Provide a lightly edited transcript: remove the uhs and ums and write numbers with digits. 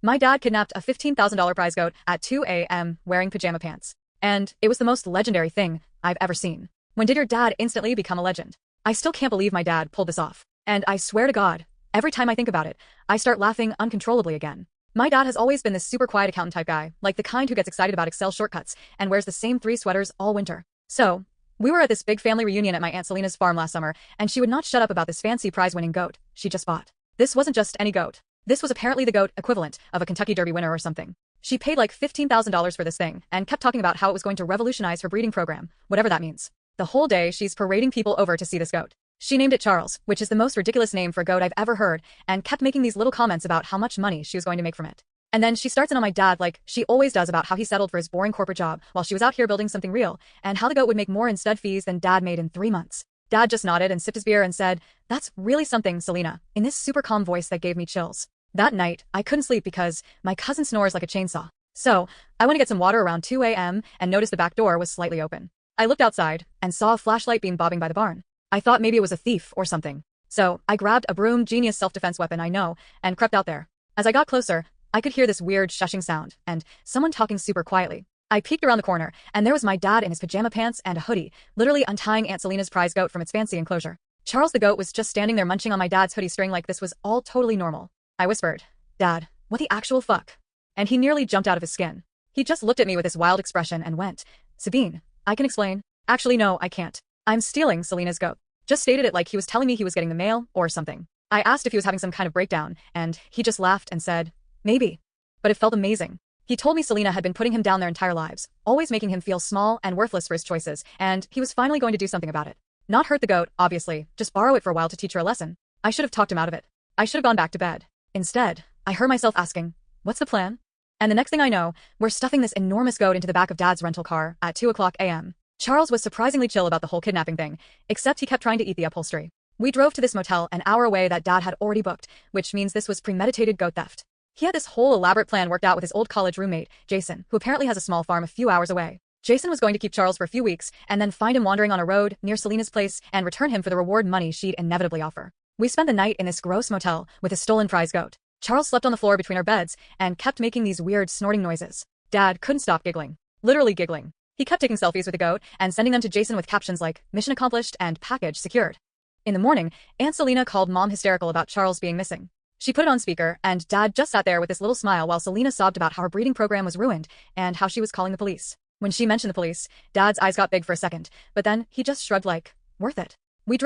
My dad kidnapped a $15,000 prize goat at 2 a.m. wearing pajama pants. And it was the most legendary thing I've ever seen. When did your dad instantly become a legend? I still can't believe my dad pulled this off. And I swear to God, every time I think about it, I start laughing uncontrollably again. My dad has always been this super quiet accountant type guy, like the kind who gets excited about Excel shortcuts and wears the same 3 sweaters all winter. So, we were at this big family reunion at my Aunt Selena's farm last summer, and she would not shut up about this fancy prize-winning goat she just bought. This wasn't just any goat. This was apparently the goat equivalent of a Kentucky Derby winner or something. She paid like $15,000 for this thing and kept talking about how it was going to revolutionize her breeding program, whatever that means. The whole day, she's parading people over to see this goat. She named it Charles, which is the most ridiculous name for a goat I've ever heard, and kept making these little comments about how much money she was going to make from it. And then she starts in on my dad like she always does about how he settled for his boring corporate job while she was out here building something real, and how the goat would make more in stud fees than dad made in 3 months. Dad just nodded and sipped his beer and said, "That's really something, Selena," in this super calm voice that gave me chills. That night, I couldn't sleep because my cousin snores like a chainsaw. So, I went to get some water around 2 a.m. and noticed the back door was slightly open. I looked outside and saw a flashlight beam bobbing by the barn. I thought maybe it was a thief or something. So, I grabbed a broom, genius self-defense weapon I know, and crept out there. As I got closer, I could hear this weird shushing sound and someone talking super quietly. I peeked around the corner, and there was my dad in his pajama pants and a hoodie, literally untying Aunt Selena's prize goat from its fancy enclosure. Charles the goat was just standing there munching on my dad's hoodie string like this was all totally normal. I whispered, "Dad, what the actual fuck?" And he nearly jumped out of his skin. He just looked at me with this wild expression and went, "Sabine, I can explain." Actually, no, I can't. I'm stealing Selena's goat. Just stated it like he was telling me he was getting the mail or something. I asked if he was having some kind of breakdown, and he just laughed and said, "Maybe." But it felt amazing. He told me Selena had been putting him down their entire lives, always making him feel small and worthless for his choices, and he was finally going to do something about it. Not hurt the goat, obviously, just borrow it for a while to teach her a lesson. I should have talked him out of it. I should have gone back to bed. Instead, I heard myself asking, "What's the plan?" And the next thing I know, we're stuffing this enormous goat into the back of Dad's rental car at 2 a.m. Charles was surprisingly chill about the whole kidnapping thing, except he kept trying to eat the upholstery. We drove to this motel an hour away that Dad had already booked, which means this was premeditated goat theft. He had this whole elaborate plan worked out with his old college roommate, Jason, who apparently has a small farm a few hours away. Jason was going to keep Charles for a few weeks and then find him wandering on a road near Selena's place and return him for the reward money she'd inevitably offer. We spent the night in this gross motel with his stolen prize goat. Charles slept on the floor between our beds and kept making these weird snorting noises. Dad couldn't stop giggling. Literally giggling. He kept taking selfies with the goat and sending them to Jason with captions like, "Mission accomplished" and "Package secured." In the morning, Aunt Selena called Mom hysterical about Charles being missing. She put it on speaker, and Dad just sat there with this little smile while Selena sobbed about how her breeding program was ruined and how she was calling the police. When she mentioned the police, Dad's eyes got big for a second, but then he just shrugged like, "Worth it."